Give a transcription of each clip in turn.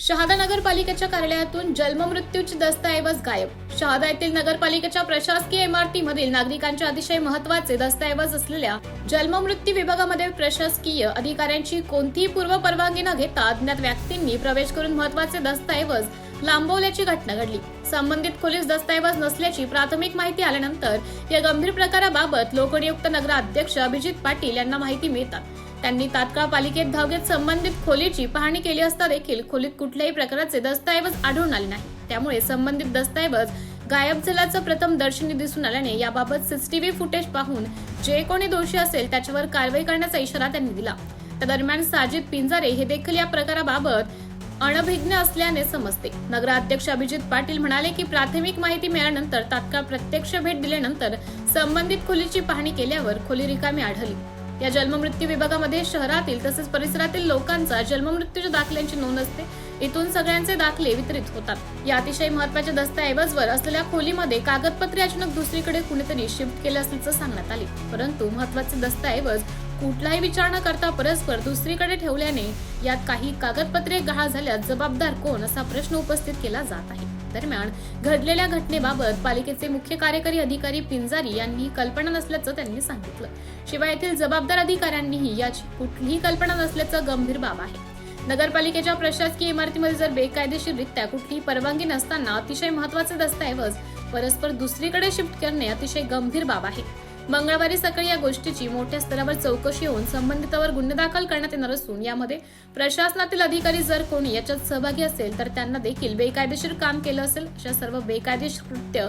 शहादा नगरपालिकेच्या कार्यालयातून जन्ममृत्यूचे दस्तऐवज गायब। शहादा येथील नगरपालिकेच्या प्रशासकीय इमारतीमधील नागरिकांचे अतिशय महत्त्वाचे दस्तऐवज असलेल्या जन्ममृत्यू विभागामध्ये प्रशासकीय अधिकाऱ्यांची कोणतीही पूर्व परवानगी न घेता अज्ञात व्यक्तींनी प्रवेश करून महत्त्वाचे दस्तऐवज लांबवल्याची घटना घडली। संबंधित खोलीस दस्तऐवज नसल्याची प्राथमिक माहिती आल्यानंतर या गंभीर प्रकाराबाबत लोकनियुक्त नगराध्यक्ष अभिजित पाटील यांना माहिती मिळतात त्यांनी तात्काळ पालिकेत धाव घेत संबंधित खोलीची पाहणी केली असता देखील खोलीत कुठल्याही प्रकारचे दस्तऐवज आढळून आले नाही। त्यामुळे संबंधित दस्तऐवज गायब झाल्याचं प्रथम दर्शनी दिसून आल्याने याबाबत सीसीटीव्ही फुटेज पाहून जे कोणी दोषी असेल त्याच्यावर कारवाई करण्याचा इशारा त्यांनी दिला। त्या दरम्यान साजिद पिंजारे हे देखील या प्रकाराबाबत अनभिज्ञ असल्याने समजते। नगराध्यक्ष अभिजित पाटील म्हणाले की प्राथमिक माहिती मिळाल्यानंतर तात्काळ प्रत्यक्ष भेट दिल्यानंतर संबंधित खोलीची पाहणी केल्यावर खोली रिकामी आढळली। या जन्ममृत्यू विभागामध्ये शहरातील तसेच परिसरातील लोकांचा जन्ममृत्यूच्या दाखल्यांची नोंद असते। इथून सगळ्यांचे दाखले वितरित होतात। या अतिशय महत्त्वाच्या दस्तऐवजवर असलेल्या खोलीमध्ये कागदपत्रे अचानक दुसरीकडे कुणीतरी शिफ्ट केले असल्याचं सांगण्यात आले, परंतु महत्त्वाचे दस्तऐवज कुठलाही विचार न करता परस्पर दुसरीकडे ठेवल्याने यात काही कागदपत्रे गहाळ झाल्यास जबाबदार कोण असा प्रश्न उपस्थित केला जात आहे। दरम्यान घडलेल्या घटनेबाबत पालिकेचे मुख्य कार्यकारी अधिकारी पिंजारी यांनी कल्पना नसल्याचं त्यांनी सांगितलं। शिवाय येथील जबाबदार अधिकाऱ्यांनीही याची कुठलीही कल्पना नसल्याचं गंभीर बाब आहे। नगरपालिकेच्या प्रशासकीय इमारतीमध्ये जर बेकायदेशीररित्या कुठलीही परवानगी नसताना अतिशय महत्त्वाचे दस्तऐवज परस्पर दुसरीकडे शिफ्ट करणे अतिशय गंभीर बाब आहे। मंगळवारी सकाळी या गोष्टीची मोठ्या स्तरावर चौकशी होऊन संबंधितांवर गुन्हे दाखल करण्यात येणार असून यामध्ये प्रशासनातील अधिकारी जर कोणी याच्यात सहभागी असेल तर त्यांना देखील बेकायदेशीर काम केलं असेल अशा सर्व बेकायदेशीर कृत्य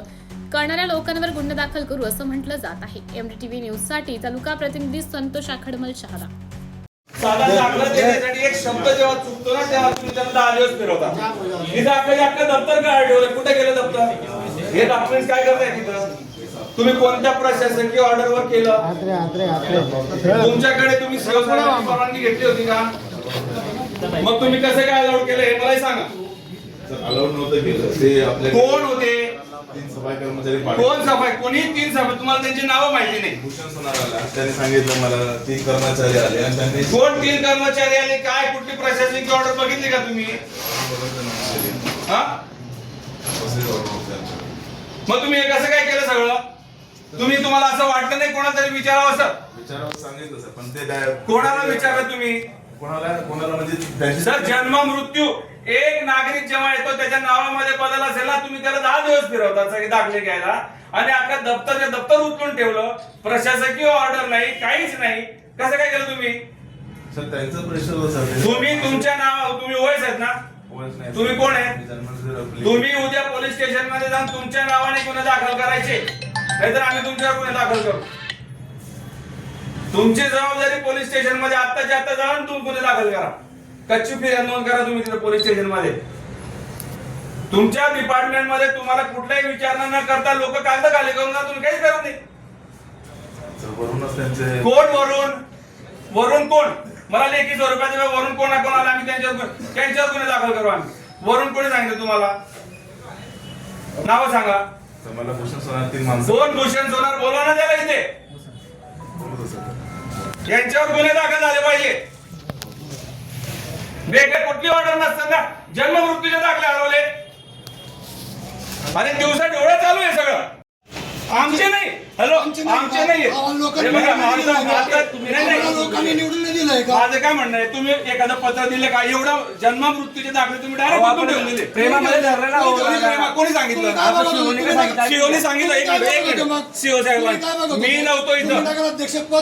करणाऱ्या लोकांवर गुन्हे दाखल करू असं म्हटलं जात आहे। एमडीटीव्ही न्यूज साठी तालुका प्रतिनिधी संतोष आखडमल शहादा। साधा दाखला देण्यासाठी एक शब्द जेव्हा चुकतो ना तेव्हा तुम्ही त्याला 10 दिवस फिरवता। हे दाखला दप्तर काय ठेवलं, कुठे गेलं दप्तर? हे डॉक्युमेंट काय करताय तिथं? तुम्ही कोणत्या प्रशासकीय ऑर्डरवर केलं? तुमच्याकडे तुम्ही सेवकांची परवानगी घेतली होती का? मग तुम्ही कसं काय अलाउड केलं हे मला सांगा। अलाउड नव्हतं केलं ते आपल्या कोण होते? 3 सफाई कर्मचारी कोण सफाई? कोणी 3 सफाई? तुम्हाला त्यांची नावं माहिती नाही? भूषण सोनार आला, त्यांनी सांगितलं मला 3 कर्मचारी आले आणि त्यांनी कोण 3 कर्मचारी आले? काय कुठली प्रशासकीय ऑर्डर बघितली का तुम्ही? हा? मग तुम्ही हे कसं काय केलं सगळं? तुम्हाला असं वाटलं नाही कोणाला तरी विचारावं असं? विचारावं सांगितलं सर, पण ते कोणाला विचारलं तुम्ही? कोणाला म्हणजे त्यांची सर जन्म मृत्यू एक नागरिक जेव्हा येतो त्याच्या नावामध्ये बदल असेल ना, तुम्ही त्याला 10 दिवस फिरवता सगळे दाखले घ्यायला आणि अख्खा दप्तर उचलून ठेवलं। प्रशासकीय ऑर्डर नाही, काहीच नाही, कसं काय केलं तुम्ही? सर त्यांचं प्रेशर होतं। तुम्ही तुमच्या तुम्ही ओएस आहेत ना? तुम्ही कोण आहे? तुम्ही उद्या पोलीस स्टेशन मध्ये जाऊन तुमच्या नावाने गुन्हे दाखल करायचे, नाहीतर आम्ही तुमच्यावर गुन्हे दाखल करू। तुमची जबाबदारी पोलीस स्टेशन मध्ये आत्ताच्या आत्ता जाऊन तुम्ही गुन्हे दाखल करा, कच्ची फिर्याद नोंद करा तुम्ही तिथे पोलीस स्टेशन मध्ये। तुमच्या डिपार्टमेंट मध्ये तुम्हाला कुठलाही विचारणा न करता लोक कागद खाली करून जा, तुम्ही काहीच करत नाही। वरूनच त्यांचे वरून कोण? मला लेखी स्वरूपाचे वरून कोणाला आम्ही त्यांच्यावर गुन्हे दाखल करू। आम्ही वरून कोणी सांगितलं तुम्हाला? नाव सांगा। मला भूषण सोनार 3 माणसं कोण? भूषण सोनार बोलवा ना त्याला इथे। यांच्यावर गुन्हे दाखल झाले पाहिजे। वेगळे कुठली ऑर्डर नसताना जन्म मृत्यूचे दाखले हरवले आणि दिवसा डोळे चालू आहे सगळं। आमचे नाही, हॅलो आमचे नाही, माझं काय म्हणणं आहे, तुम्ही एखादं पत्र दिले का? एवढं जन्म मृत्यूचे दाखले तुम्ही डायरेक्ट कुठून ठेवून दिले? कोणी सांगितलं? सीओने सांगितलं। सीओ साहेब मी नव्हतो इथं,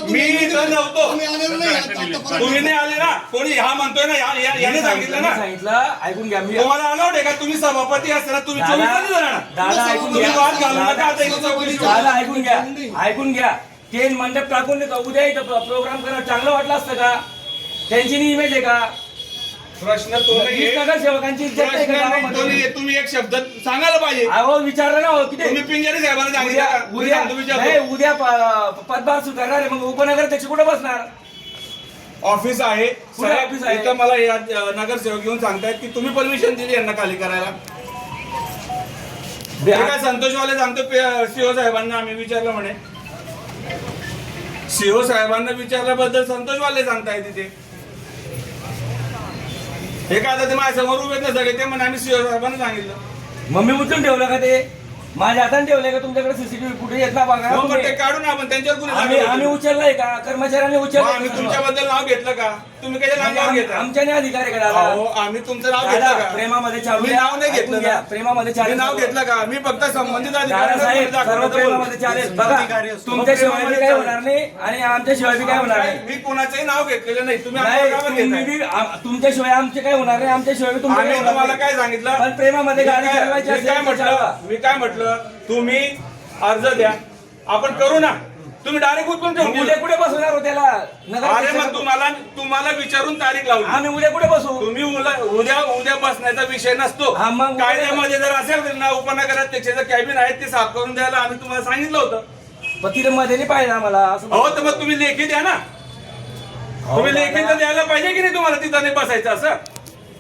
मी इथं नव्हतो, तुम्ही नाही आले ना? कोणी हा म्हणतोय ना, याने सांगितलं ना? ऐकून घ्या, तुम्हाला अलाउड आहे का? तुम्ही सभापती असताना तुम्ही 24 तास जाणार? दादा ऐकून घ्या, वाद घालू नका आता इथं चौकशी। दादा ऐकून घ्या, ते मंडप टाकून देतो, उद्या इथं प्रोग्राम करा, चांगलं वाटलं असतं का? त्यांची इमेज आहे का? प्रश्न तो नाहीये, नगरसेवकांची इज्जत आहे का गावामध्ये? तुम्ही एक शब्द सांगायला पाहिजे। अहो विचारलं ना, हो किती तुम्ही पिंजारी साहेबांना सांगितलं का? उद्या पदभार स्वीकारणार आहे, मग उपनगराध्यक्ष कुठे बसणार? ऑफिस आहे कुठे ऑफिस आहे? इथं मला या नगरसेवक घेऊन सांगतायत की तुम्ही परमिशन दिली यांना खाली करायला। काय संतोषवाले सांगतो सीओ साहेबांना आम्ही विचारलं म्हणे, सीओ साहेबांना विचारल्याबद्दल संतोषवाले सांगताय तिथे। हे काय आता ते माझ्या समोर उभे ना सगळे ते म्हणे आम्ही सीओ साहेबांना सांगितलं. मग मी उचलून ठेवलं का ते माझ्या हाताने ठेवलंय का तुमच्याकडे सीसीटीव्ही कुठे येत ना बघा हो, पण तुम्ही. ते काढून आपण त्यांच्यावर गुन्हे आम्ही दाखल आम्ही करू. उचललाय का कर्मचाऱ्यांनी मग उचललंय आम्ही का? तुमच्याबद्दल नाव घेतलं का? तुम्ही कशाला नाव घेता? आमच्याने अधिकार आहे का दादा? अहो, आम्ही तुमचं नाव घेतलं दादा, का? प्रेमामध्ये चालू मी द्या. नाव नाही घेतलं ऐकून घ्या. ना. प्रेमामध्ये मी चालेल नाव घेतलं का? मी फक्त संबंधित दादा अधिकाऱ्यांना साहेब गुन्हे दाखल सर्व करतो. प्रेमामध्ये चालेल बघा तुमच्याशिवाय बी काय होणार नाही आणि आमच्याशिवाय बी काय होणार नाही. मी कोणाचंही नाव घेतलेलं नाही. तुम्ही नाही, आम्हाला का तुम्ही घेताय? बी तुमच्याशिवाय आमचे काय होणार नाही आमच्याशिवाय बी तुमचं आम्ही काय होणार तुम्हाला नाही. काय सांगितलं? पण प्रेमामध्ये गाडी चालवायची मी असेल काय तर चालवा. म्हटलं? मी काय म्हटलं? तुम्ही अर्ज द्या, आपण करू ना. तुम्ही डायरेक्ट उचलून ठेवून उद्या दिलं. कुठे बसवणार हो त्याला नगर अरे मग परिषदेत? तुम्हाला विचारून तारीख लावली. आम्ही उद्या कुठे बसू तुम्ही उद्या बसण्याचा विषय नसतो. हा, मग उद्या- कायद्यामध्ये जर असेल ना उपनगराध्यक्षाचं कॅबिन आहे ते साफ करून द्यायला आम्ही तुम्हाला सांगितलं होतं. पण तिथे मध्ये नाही पाहिजे आम्हाला असं हो तर मग तुम्ही लेखी द्या ना. तुम्ही दादा. लेखी तर द्यायला पाहिजे की नाही तुम्हाला तिथं नाही बसायचं असं.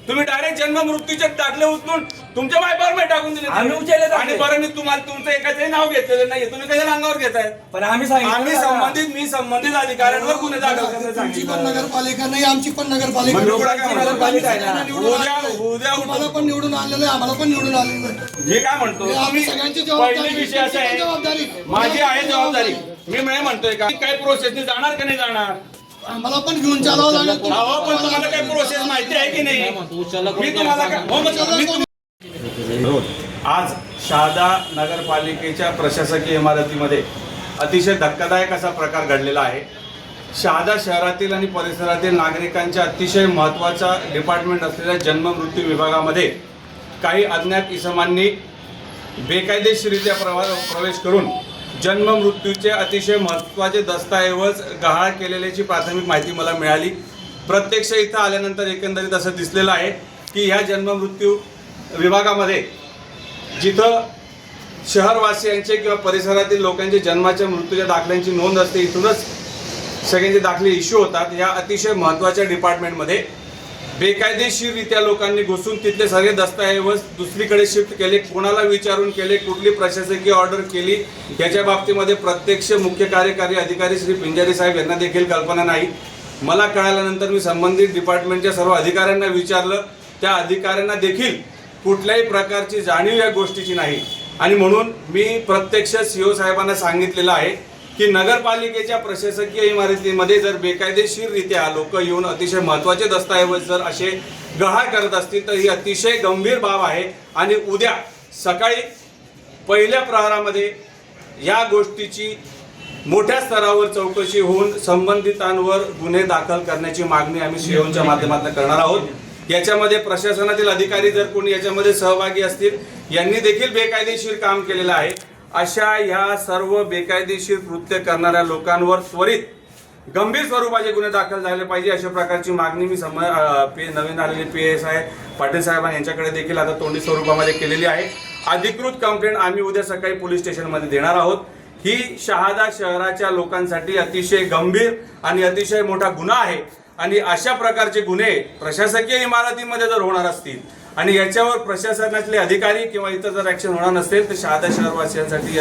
तुम्ही डायरेक्ट जन्म मृत्यूचे दाखले उचलून तुमच्या बायपावर टाकून दिले. आम्ही उचलले दाखले. आणि बरं मी तुम्हाला तुमचं एकाचंही नाव घेतलेलं नाही. तुम्ही कशाला अंगावर घेताय? पण आम्ही सांगितलं मी संबंधित अधिकाऱ्यांवर गुन्हे दाखल करण्यास तुमची पण सांगितलं. नगरपालिका नाही आमची पण नगरपालिका मग नाही. एवढा काय म्हणतो? नगरपालिका आहे ना. उद्या तुम्हाला पण निवडून आलेलं आहे आम्हाला पण निवडून आलेलं आहे. मी काय म्हणतो हे आम्ही तुम्ही सगळ्यांची जबाबदारी पहिली विषय असा तुमची पण आहे जबाबदारी. माझी आहे जबाबदारी. मी नाही म्हणतोय का काय प्रोसेसने जाणार का नाही जाणार. आम्हाला पण घेऊन चालावं लागेल अहो पण तुम्हाला काय प्रोसेस माहिती आहे की नाही. मी तुम्हाला काय हो, मग मी आज शहादा नगरपालिकेच्या प्रशासकीय इमारतीमध्ये अतिशय धक्कादायक असा प्रकार घडलेला आहे. शहादा शहरातील आणि परिसरातील नागरिकांच्या अतिशय महत्त्वाचा डिपार्टमेंट असलेल्या जन्म मृत्यू विभागामध्ये काही अज्ञात इसमांनी बेकायदेशीरित्या प्रवेश करून जन्म मृत्यूचे अतिशय महत्त्वाचे दस्तऐवज गहाळ केलेल्याची प्राथमिक माहिती मला मिळाली. प्रत्यक्ष इथं आल्यानंतर एकंदरीत असं दिसलेलं आहे की ह्या जन्म मृत्यू विभागामध्ये जिथं शहरवासियांचे किंवा परिसरातील लोकांचे जन्माच्या मृत्यूच्या दाखल्यांची नोंद असते इथूनच सगळ्यांचे दाखले इश्यू होतात. या अतिशय महत्त्वाच्या डिपार्टमेंटमध्ये बेकायदेशीररित्या लोकांनी घुसून तिथले सगळे दस्तऐवज दुसरीकडे शिफ्ट केले. कोणाला विचारून केले, कुठली प्रशासकीय ऑर्डर केली याच्या बाबतीमध्ये प्रत्यक्ष मुख्य कार्यकारी अधिकारी श्री पिंजारी साहेब यांना देखील कल्पना नाही. मला कळाल्यानंतर मी संबंधित डिपार्टमेंटच्या सर्व अधिकाऱ्यांना विचारलं. त्या अधिकाऱ्यांना देखील कुठल्याही प्रकारची जाणीव या गोष्टीची नाही आणि म्हणून मी प्रत्यक्ष सीओ साहेबांना सांगितलेलं आहे की नगरपालिकेच्या प्रशासकीय इमारतीमध्ये जर बेकायदेशीररित्या लोक येऊन अतिशय महत्त्वाचे दस्तऐवज जर असे गहाळ करत असतील तर ही अतिशय गंभीर बाब आहे आणि उद्या सकाळी पहिल्या प्रहारामध्ये या गोष्टीची मोठ्या स्तरावर चौकशी होऊन संबंधितांवर गुन्हे दाखल करण्याची मागणी आम्ही सीओच्या माध्यमातून करणार आहोत. याच्यामध्ये प्रशासनातील अधिकारी जर कोणी याच्यामध्ये सहभागी असतील यांनी देखील बेकायदेशीर काम केलेलं आहे. अशा ह्या सर्व बेकायदेशीर कृत्य करणाऱ्या लोकांवर त्वरित गंभीर स्वरूपाचे गुन्हे दाखल झाले पाहिजे अशा प्रकारची मागणी मी नवीन आलेले PSI पाटील साहेबांनी यांच्याकडे देखील आता तोंडी स्वरूपामध्ये केलेली आहे. अधिकृत कंप्लेंट आम्ही उद्या सकाळी पोलीस स्टेशनमध्ये देणार आहोत. ही शहादा शहराच्या लोकांसाठी अतिशय गंभीर आणि अतिशय मोठा गुन्हा आहे आणि अशा प्रकारचे गुन्हे प्रशासकीय इमारतीमध्ये जर होणार असतील आणि याच्यावर प्रशासनातले अधिकारी किंवा इतर जर ऍक्शन होणार नसेल तर शहादा शहरवासियांसाठी